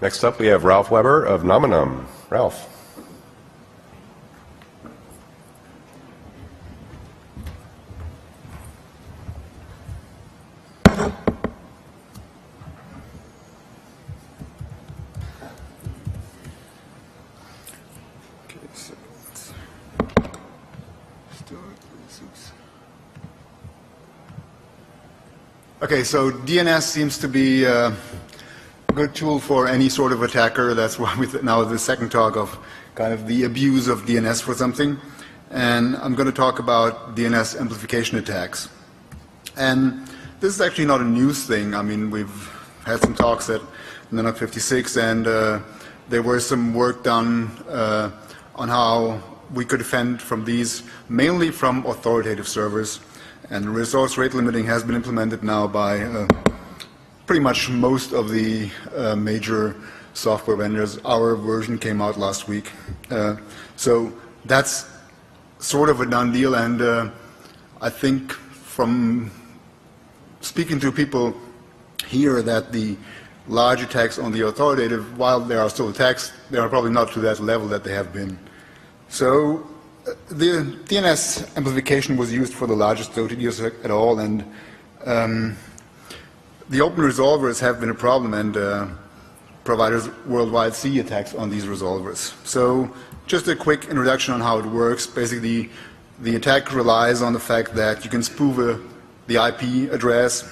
Next up, we have Ralf Weber of Nominum. Ralf. Okay, so DNS seems to be a good tool for any sort of attacker. That's why we now the second talk of kind of the abuse of DNS for something. And I'm going to talk about DNS amplification attacks. And this is actually not a news thing. I mean, we've had some talks at NANOG 56, and there was some work done on how we could defend from these, mainly from authoritative servers. And resource rate limiting has been implemented now by pretty much most of the major software vendors. Our version came out last week. So that's sort of a done deal, and I think from speaking to people here that the large attacks on the authoritative, while there are still attacks, they are probably not to that level that they have been. So the DNS amplification was used for the largest OTDs at all, and the open resolvers have been a problem, and providers worldwide see attacks on these resolvers. So just a quick introduction on how it works. Basically, the attack relies on the fact that you can spoof the IP address.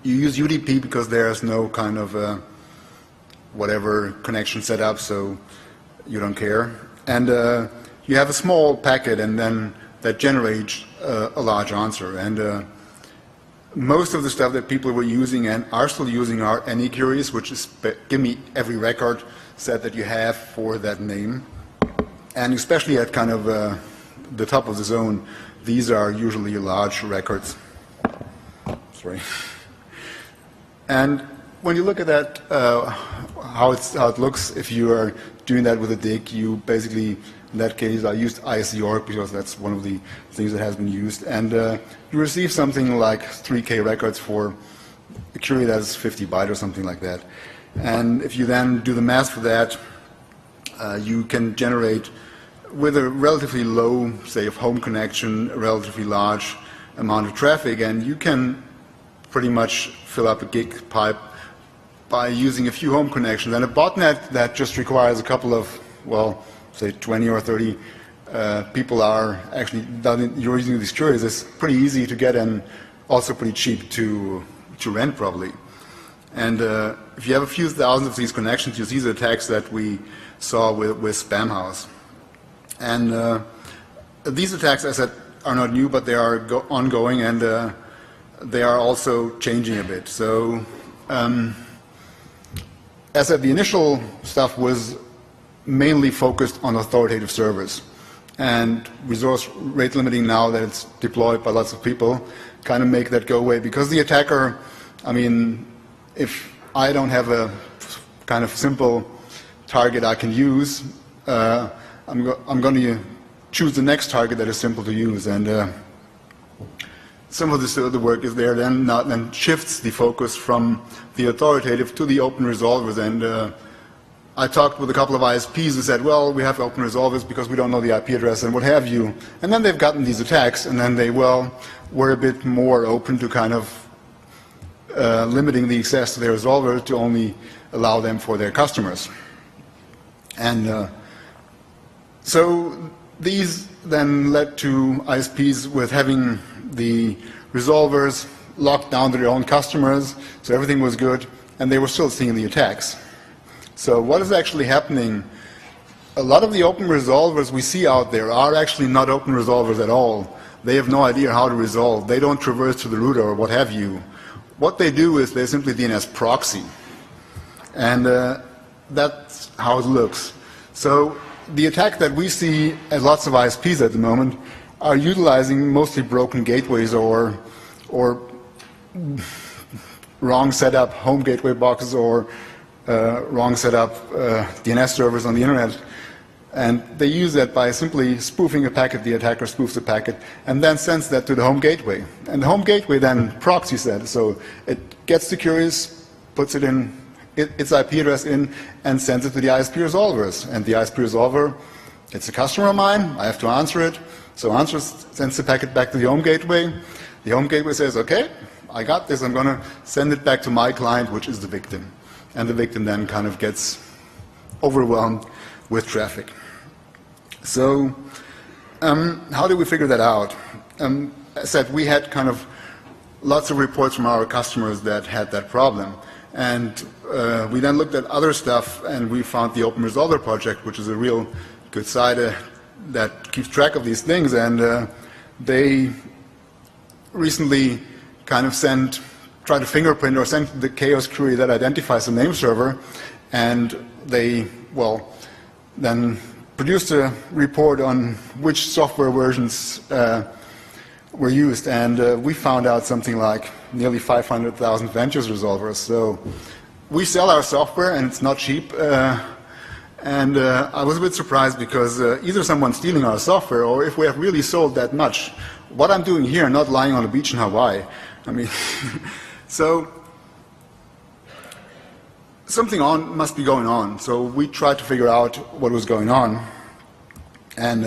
You use UDP because there's no kind of whatever connection set up, so you don't care. And you have a small packet, and then that generates a large answer. And most of the stuff that people were using and are still using are any queries, which is give me every record set that you have for that name. And especially at kind of the top of the zone, these are usually large records. Sorry. And when you look at that, how it looks, if you are doing that with a DIG, you basically, in that case, I used ISDORG because that's one of the things that has been used. And you receive something like 3K records for a query that is 50 bytes or something like that. And if you then do the math for that, you can generate, with a relatively low, say, of home connection, a relatively large amount of traffic, and you can pretty much fill up a gig pipe by using a few home connections. And a botnet that just requires a couple of, well, say 20 or 30 people are actually using these queries is pretty easy to get and also pretty cheap to rent probably. And if you have a few thousand of these connections, you see the attacks that we saw with Spamhaus. And these attacks, as I said, are not new, but they are ongoing, and they are also changing a bit. So as I said, the initial stuff was mainly focused on authoritative servers. And resource rate limiting, now that it's deployed by lots of people, kind of make that go away. Because the attacker, I mean, if I don't have a kind of simple target I can use, I'm going to choose the next target that is simple to use. And some of this other work is there then shifts the focus from the authoritative to the open resolvers. And I talked with a couple of ISPs who said, well, we have open resolvers because we don't know the IP address and what have you. And then they've gotten these attacks, and then they, well, were a bit more open to kind of limiting the access to their resolver to only allow them for their customers. And so these then led to ISPs with having the resolvers locked down to their own customers, so everything was good, and they were still seeing the attacks. So what is actually happening? A lot of the open resolvers we see out there are actually not open resolvers at all. They have no idea how to resolve. They don't traverse to the root or what have you. What they do is they simply DNS proxy. And that's how it looks. So the attack that we see at lots of ISPs at the moment are utilizing mostly broken gateways or wrong setup home gateway boxes or wrong setup DNS servers on the internet. And they use that by simply spoofing a packet. The attacker spoofs the packet and then sends that to the home gateway. And the home gateway then proxies that. So it gets the queries, puts it in its IP address in and sends it to the ISP resolvers. And the ISP resolver, it's a customer of mine, I have to answer it. So answer sends the packet back to the home gateway. The home gateway says, okay, I got this, I'm going to send it back to my client, which is the victim. And the victim then kind of gets overwhelmed with traffic. So how did we figure that out? As I said, we had kind of lots of reports from our customers that had that problem. And we then looked at other stuff, and we found the Open Resolver project, which is a real good site that keeps track of these things. And they recently kind of tried to fingerprint or send the chaos query that identifies the name server, and they, well, then produced a report on which software versions were used, and we found out something like nearly 500,000 Ventures resolvers. So we sell our software, and it's not cheap, and I was a bit surprised because either someone's stealing our software, or if we have really sold that much, what I'm doing here, not lying on a beach in Hawaii. I mean, so something must be going on. So we tried to figure out what was going on. And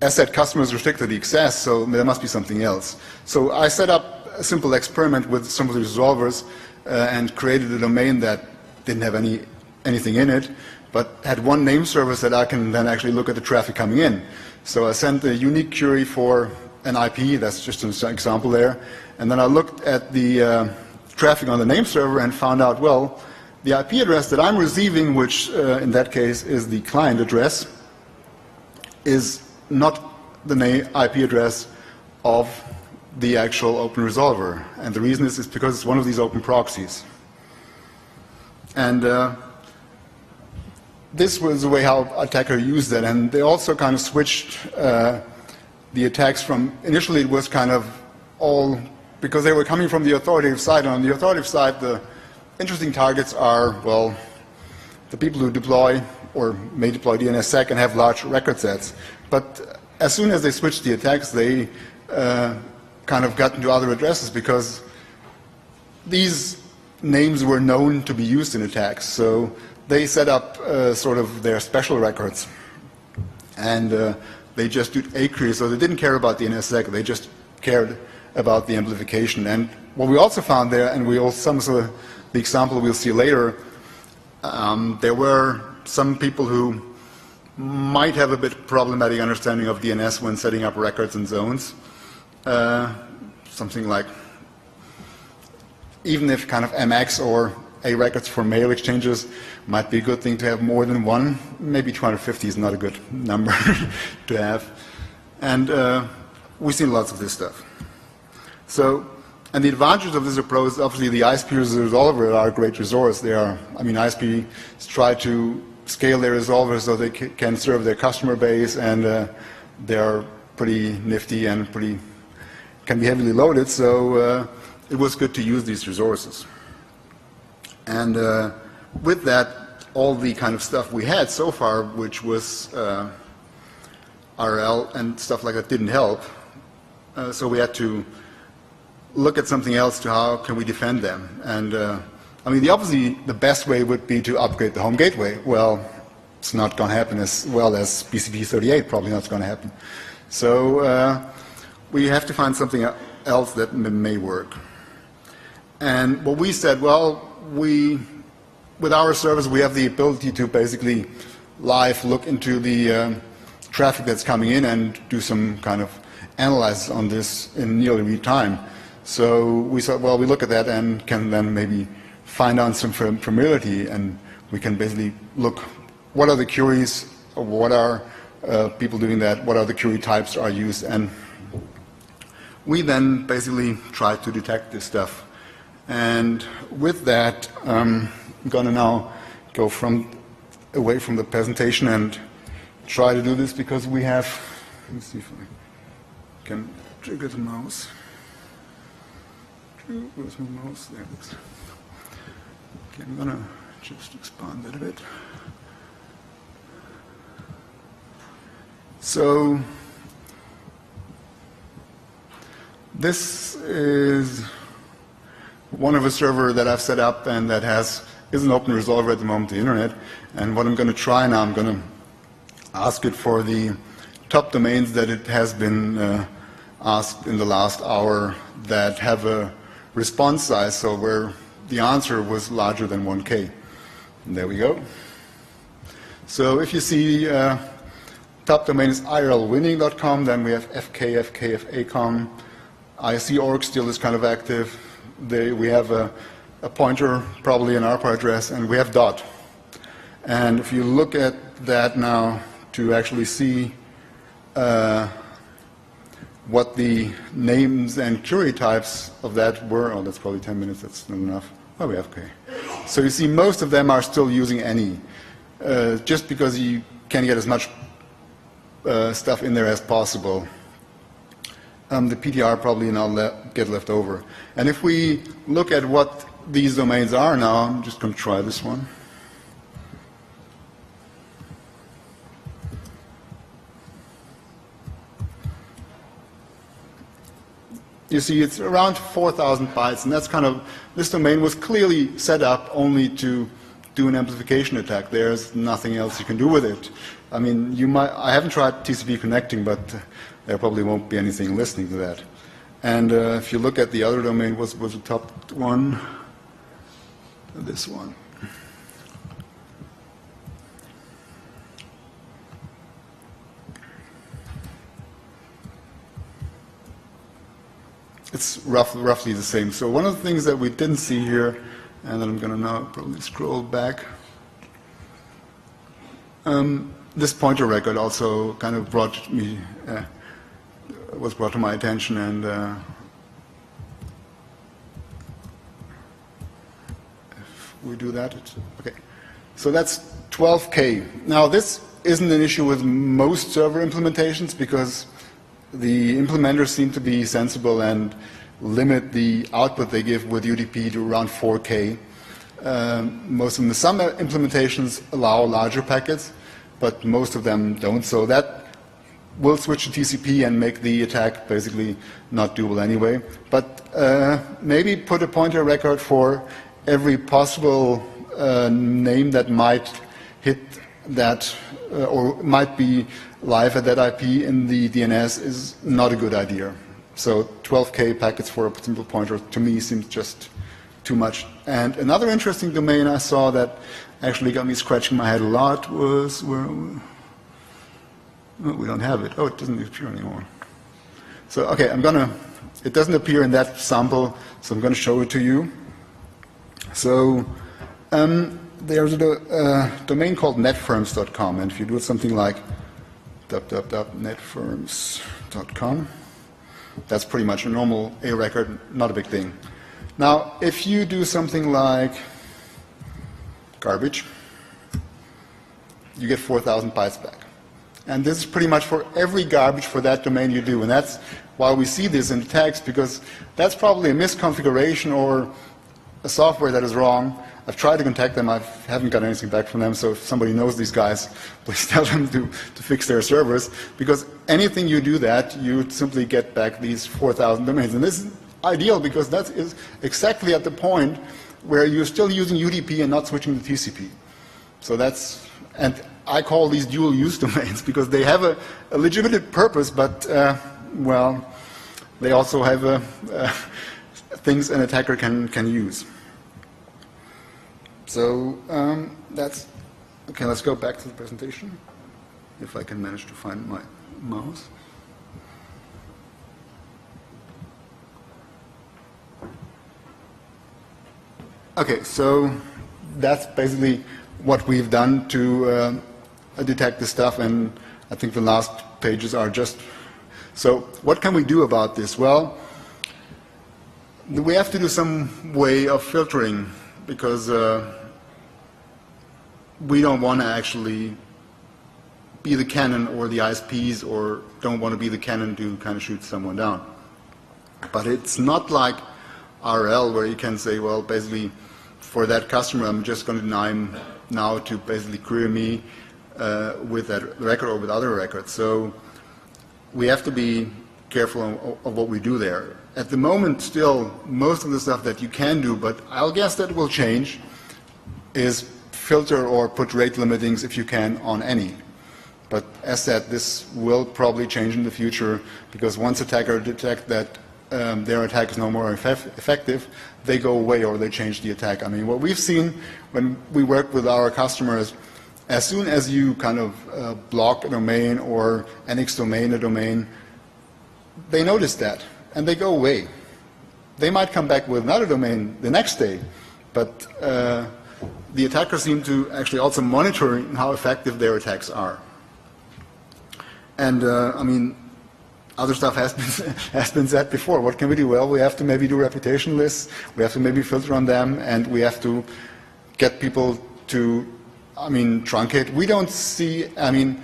as said, customers restricted the access, so there must be something else. So I set up a simple experiment with some of the resolvers and created a domain that didn't have anything in it, but had one name service that I can then actually look at the traffic coming in. So I sent a unique query for an IP, that's just an example there, and then I looked at the traffic on the name server and found out, well, the IP address that I'm receiving, which in that case is the client address, is not the IP address of the actual open resolver. And the reason is because it's one of these open proxies. And this was the way how attacker used that. And they also kind of switched the attacks from, initially it was kind of all, because they were coming from the authoritative side. And on the authoritative side, the interesting targets are, well, the people who deploy or may deploy DNSSEC and have large record sets. But as soon as they switched the attacks, they kind of got into other addresses because these names were known to be used in attacks. So they set up sort of their special records. And they just did a query. So they didn't care about the DNSSEC, they just cared about the amplification. And what we also found there, and we also, some of the example we'll see later, there were some people who might have a bit problematic understanding of DNS when setting up records and zones. Something like, even if kind of MX or A records for mail exchanges might be a good thing to have more than one, maybe 250 is not a good number to have. And we've seen lots of this stuff. So, and the advantage of this approach is obviously the ISP resolver are a great resource. They are, I mean, ISPs try to scale their resolvers so they can serve their customer base, and they're pretty nifty and can be heavily loaded, so it was good to use these resources. And with that, all the kind of stuff we had so far, which was RL and stuff like that, didn't help. So we had to look at something else to how can we defend them. And I mean, obviously the best way would be to upgrade the home gateway. Well, it's not going to happen as well as BCP38, probably not going to happen. So we have to find something else that may work. And what we said, well, with our service, we have the ability to basically live look into the traffic that's coming in and do some kind of analysis on this in nearly real time. So we thought, well, we look at that and can then maybe find out some familiarity, and we can basically look, what are the queries, what are people doing that, what are the query types are used, and we then basically try to detect this stuff. And with that, I'm going to now go away from the presentation and try to do this because we have, let me see if I can trigger the mouse. Where's my mouse? There it is. Okay, I'm going to just expand that a bit. So this is one of a server that I've set up and that is an open resolver at the moment, the internet. And what I'm going to try now, I'm going to ask it for the top domains that it has been asked in the last hour that have a response size, so where the answer was larger than 1K. And there we go. So if you see top domain is irlwinning.com, then we have fk.com. IC.org still is kind of active. We have a pointer, probably an ARPA address, and we have .dot. And if you look at that now to actually see what the names and query types of that were, oh, that's probably 10 minutes, that's not enough. Oh, we have okay. So you see most of them are still using any, just because you can get as much stuff in there as possible. The PTR probably now get left over. And if we look at what these domains are now, I'm just going to try this one. You see it's around 4,000 bytes, and that's kind of, this domain was clearly set up only to do an amplification attack. There's nothing else you can do with it. I mean, I haven't tried TCP connecting, but there probably won't be anything listening to that. And if you look at the other domain, was the top one? This one. It's roughly the same. So one of the things that we didn't see here, and then I'm going to now probably scroll back. This pointer record also kind of was brought to my attention, and if we do that, okay. So that's 12K. Now this isn't an issue with most server implementations because the implementers seem to be sensible and limit the output they give with UDP to around 4K. Most of them, some implementations allow larger packets, but most of them don't. So that will switch to TCP and make the attack basically not doable anyway. But maybe put a pointer record for every possible name that might hit that or might be live at that IP in the DNS is not a good idea. So 12K packets for a simple pointer to me seems just too much. And another interesting domain I saw that actually got me scratching my head a lot was where, oh, we don't have it. Oh, it doesn't appear anymore. So okay, it doesn't appear in that sample, so I'm going to show it to you. So there's a domain called netfirms.com, and if you do something like netfirms.com, that's pretty much a normal A record, not a big thing. Now, if you do something like garbage, you get 4,000 bytes back. And this is pretty much for every garbage for that domain you do. And that's why we see this in the text, because that's probably a misconfiguration or a software that is wrong. I've tried to contact them. I haven't got anything back from them. So if somebody knows these guys, please tell them to fix their servers. Because anything you do that, you simply get back these 4,000 domains. And this is ideal because that is exactly at the point where you're still using UDP and not switching to TCP. So that's, and I call these dual use domains because they have a legitimate purpose, but, well, they also have things an attacker can use. So that's, okay, let's go back to the presentation, if I can manage to find my mouse. Okay, so that's basically what we've done to detect this stuff, and I think the last pages are just, so what can we do about this? Well, we have to do some way of filtering, because we don't want to actually be the cannon or the ISPs, or don't want to be the cannon to kind of shoot someone down. But it's not like RL where you can say, well, basically for that customer I'm just going to deny him now to basically query me with that record or with other records. So we have to be careful of what we do there. at the moment, still, most of the stuff that you can do, but I'll guess that will change, is filter or put rate limitings, if you can, on any. But as said, this will probably change in the future, because once attackers detect that their attack is no more effective, they go away or they change the attack. I mean, what we've seen when we work with our customers, as soon as you kind of block a domain or annex domain a domain, they notice that and they go away. They might come back with another domain the next day, but the attackers seem to actually also monitor how effective their attacks are. And I mean, other stuff has been said before. What can we do? Well, we have to maybe do reputation lists. We have to maybe filter on them, and we have to get people to, I mean, truncate. We don't see, I mean,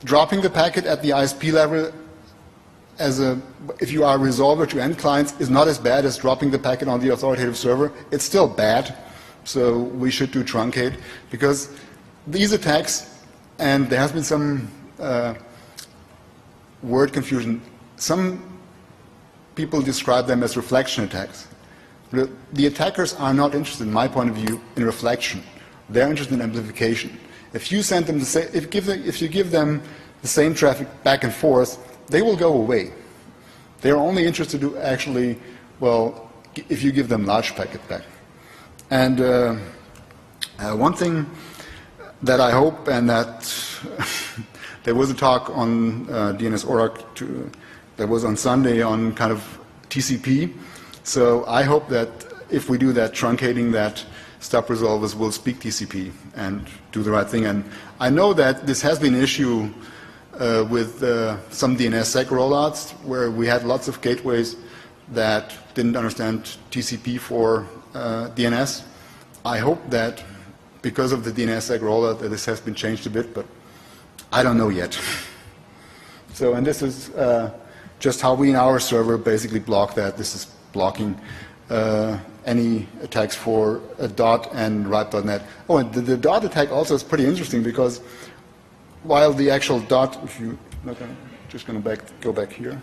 dropping the packet at the ISP level as a, if you are a resolver to end clients, is not as bad as dropping the packet on the authoritative server. It's still bad, so we should do truncate, because these attacks, and there has been some word confusion. Some people describe them as reflection attacks. The attackers are not interested, in my point of view, in reflection. They're interested in amplification. If you send them the same, if you give them the same traffic back and forth, they will go away. They're only interested to actually, well, if you give them large packet back. And one thing that I hope, and that there was a talk on DNS Org that was on Sunday on kind of TCP. So I hope that if we do that truncating, that stop resolvers will speak TCP and do the right thing. And I know that this has been an issue with some DNSSEC rollouts, where we had lots of gateways that didn't understand TCP for DNS. I hope that because of the DNSSEC rollout that this has been changed a bit, but I don't know yet. So, and this is just how we in our server basically block that. This is blocking any attacks for a dot and ripe.net. Oh, and the dot attack also is pretty interesting, because while the actual dot, if you look at it, just going to go back here.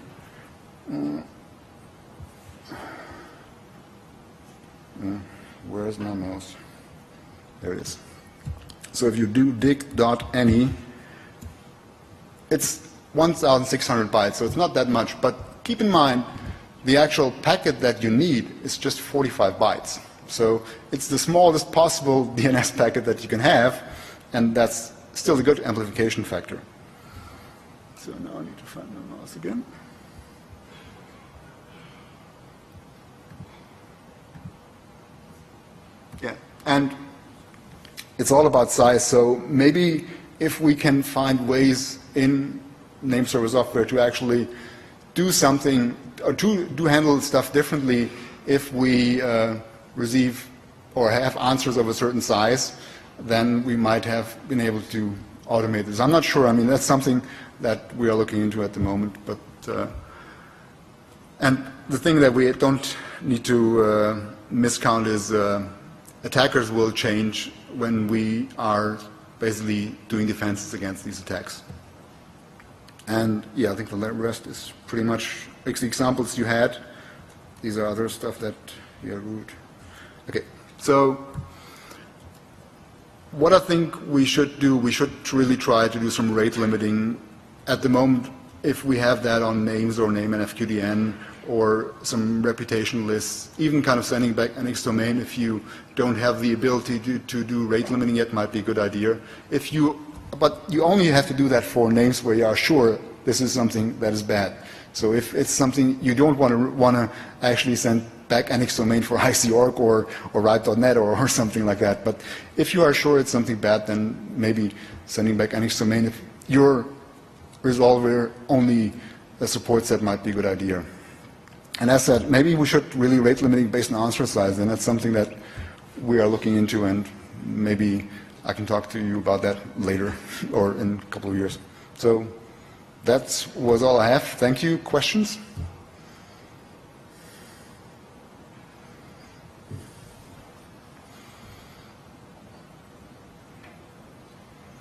Where is my mouse? There it is. So if you do dig .any, it's 1,600 bytes, so it's not that much. But keep in mind, the actual packet that you need is just 45 bytes. So it's the smallest possible DNS packet that you can have, and that's still a good amplification factor. So now I need to find my mouse again. Yeah, and it's all about size. So maybe if we can find ways in name server software to actually do something, or to handle stuff differently, if we receive or have answers of a certain size, then we might have been able to automate this. I'm not sure. I mean, that's something that we are looking into at the moment. But and the thing that we don't need to miscount is attackers will change when we are basically doing defenses against these attacks. And yeah, I think the rest is pretty much the examples you had. These are other stuff that you are root. Okay, so what I think we should do, we should really try to do some rate limiting. At the moment, if we have that on names or name and FQDN or some reputation lists, even kind of sending back NX domain, if you don't have the ability to do rate limiting yet, might be a good idea. But you only have to do that for names where you are sure this is something that is bad. So if it's something you don't want to actually send back NX domain for IC.org or ripe.net or something like that. But if you are sure it's something bad, then maybe sending back NX domain, if your resolver only supports that, might be a good idea. And as said, maybe we should really rate limiting based on answer size, and that's something that we are looking into, and maybe I can talk to you about that later or in a couple of years. So that was all I have. Thank you. Questions?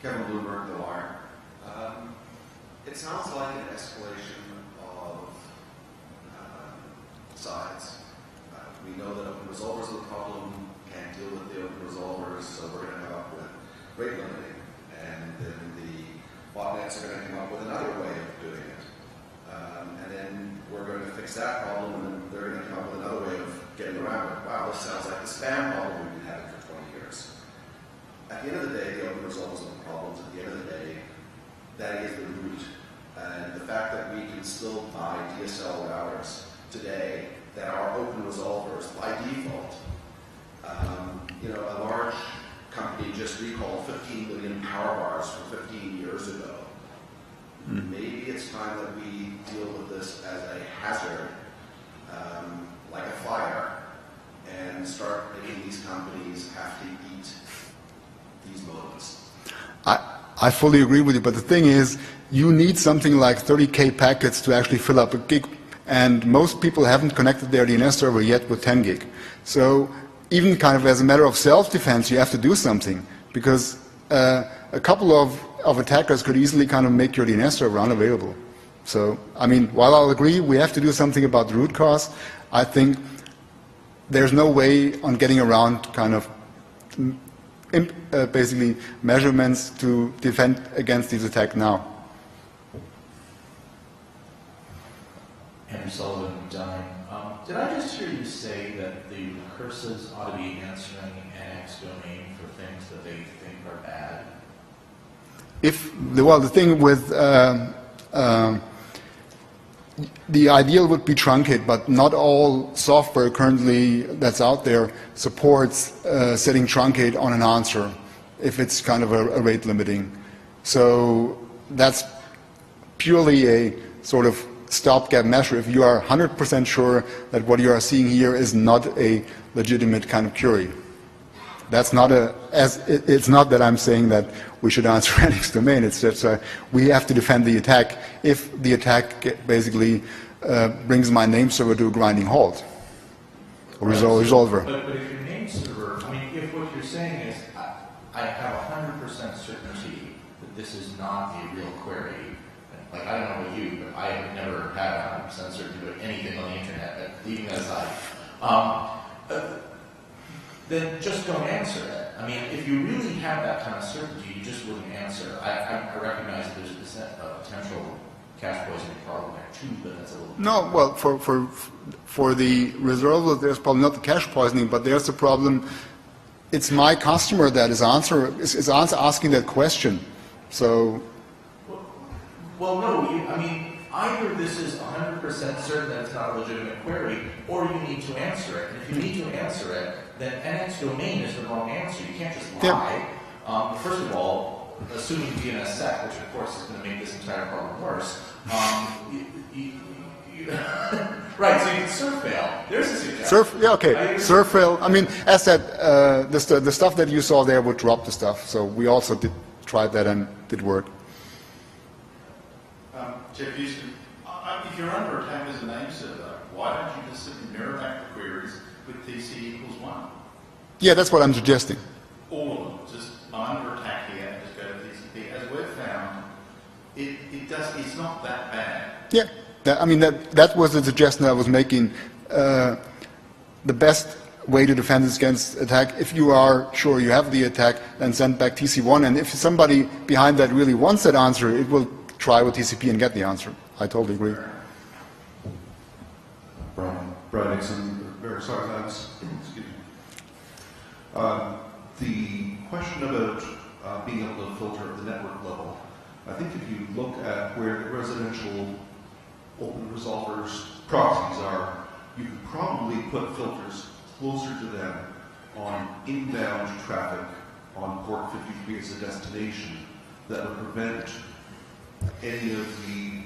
Kevin Bloomberg, The Wire. It sounds like an escalation of sides. We know that open resolvers are the problem, can't deal with the open resolvers, so we're going to come up with rate limiting. And then the botnets are going to come up with another way of doing it. And then we're going to fix that problem, and then they're going to come up with another way of getting around it. Wow, this sounds like the spam problem we've been having for 20 years. At the end of the day, the open resolvers are the problems. At the end of the day, that is the root. And the fact that we can still buy DSL routers today that are open resolvers by default. A large company just recalled 15 million power bars from 15 years ago. Maybe it's time that we deal with this as a hazard, like a fire, and start making these companies have to eat these modems. I fully agree with you, but the thing is, you need something like 30K packets to actually fill up a gig, and most people haven't connected their DNS server yet with 10 gig. So even kind of as a matter of self-defense, you have to do something, because a couple of attackers could easily kind of make your DNS server unavailable. So, I mean, while I'll agree we have to do something about the root cause, I think there's no way on getting around kind of basically measurements to defend against these attacks now. Andrew Sullivan, Dime. Did I just hear you say that the recursives ought to be answering NX domain for things that they think are bad? The thing with the ideal would be truncate, but not all software currently that's out there supports setting truncate on an answer if it's kind of a rate limiting. So that's purely a sort of stopgap measure. If you are 100% sure that what you are seeing here is not a legitimate kind of query. That's not it's not that I'm saying that we should answer NX domain. It's just we have to defend the attack if the attack basically brings my name server to a grinding halt. Or resolver. But if your name server, I mean, if what you're saying is I have 100% certainty that this is not a real query. Like, I don't know about you, but I have never had 100% certainty about anything on the internet, but leaving that aside. Then just don't answer it. I mean, if you really have that kind of certainty, you just wouldn't answer. I recognize that there's a potential cache poisoning problem there too, but that's a little... No, well, for the resolver, there's probably not the cache poisoning, but there's a problem. It's my customer that is asking that question. So... Well, no, I mean, either this is 100% certain that it's not a legitimate query, or you need to answer it. And if you need to answer it, then NX domain is the wrong answer. You can't just lie. Yeah. First of all, assuming DNS sec, which of course is going to make this entire problem worse, right, so you can surf fail. There's a suggestion. Yeah, okay. Surf fail. I mean, as said, the stuff that you saw there would drop the stuff. So we also tried that and it did work. Jeff Houston, if you're under attack as a name server, why don't you just simply mirror back the queries with TC equals 1? Yeah, that's what I'm suggesting. All of them. Just, I'm under attack here, just go to TCP. As we've found, it's not that bad. Yeah, that was the suggestion I was making. The best way to defend against attack, if you are sure you have the attack, then send back TC1. And if somebody behind that really wants that answer, it will try with TCP and get the answer. I totally agree. Brian Nixon, very sorry, thanks. Excuse me. The question about being able to filter at the network level, I think if you look at where the residential open resolvers proxies are, you could probably put filters closer to them on inbound traffic on port 53 as a destination that would prevent any of the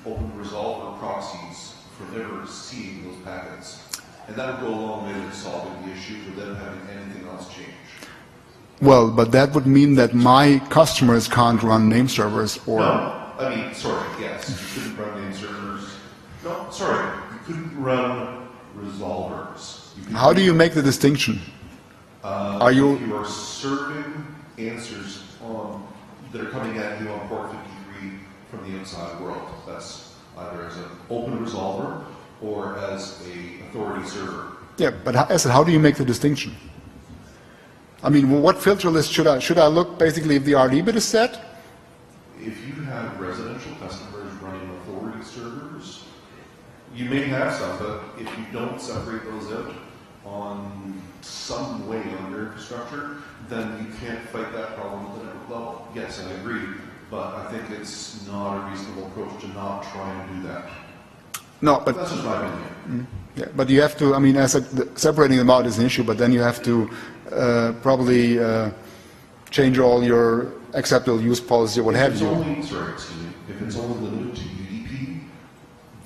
open resolver proxies from ever seeing those packets. And that would go a long way to solving the issue without having anything else change. Well, but that would mean that my customers can't run name servers or... No, I mean, sorry, yes, you couldn't run name servers. No, sorry, you couldn't run resolvers. How do you make the distinction? If you are serving answers that are coming at you on port 53 from the outside world, that's either as an open resolver or as a authority server. Yeah, but I said, how do you make the distinction? I mean, what filter list should I look basically if the RD bit is set? If you have residential customers running authority servers, you may have some, but if you don't separate those out on some way on your infrastructure, then you can't fight that problem at the network level. Yes, I agree, but I think it's not a reasonable approach to not try and do that. No, but That's just my opinion. yeah, but you have to. I mean, separating them out is an issue, but then you have to probably change all your acceptable use policy or what have you. If it's only limited to UDP,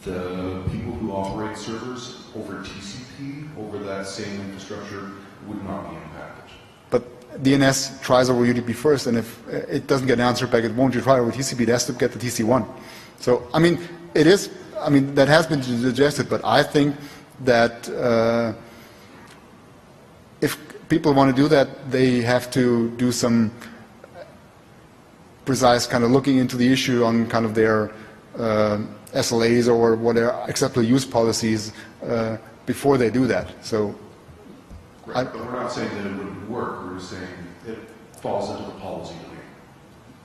the people who operate servers over TCP, over that same infrastructure, would not be impacted. But DNS tries over UDP first, and if it doesn't get an answer back, it won't try over TCP. It has to get the TC1. So, I mean, it is. I mean, that has been suggested, but I think that if people want to do that, they have to do some precise kind of looking into the issue on kind of their SLAs or whatever acceptable use policies before they do that. So, right, but we're not saying that it wouldn't work. We're just saying it falls into the policy domain.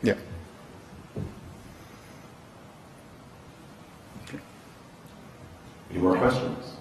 yeah. Any more questions?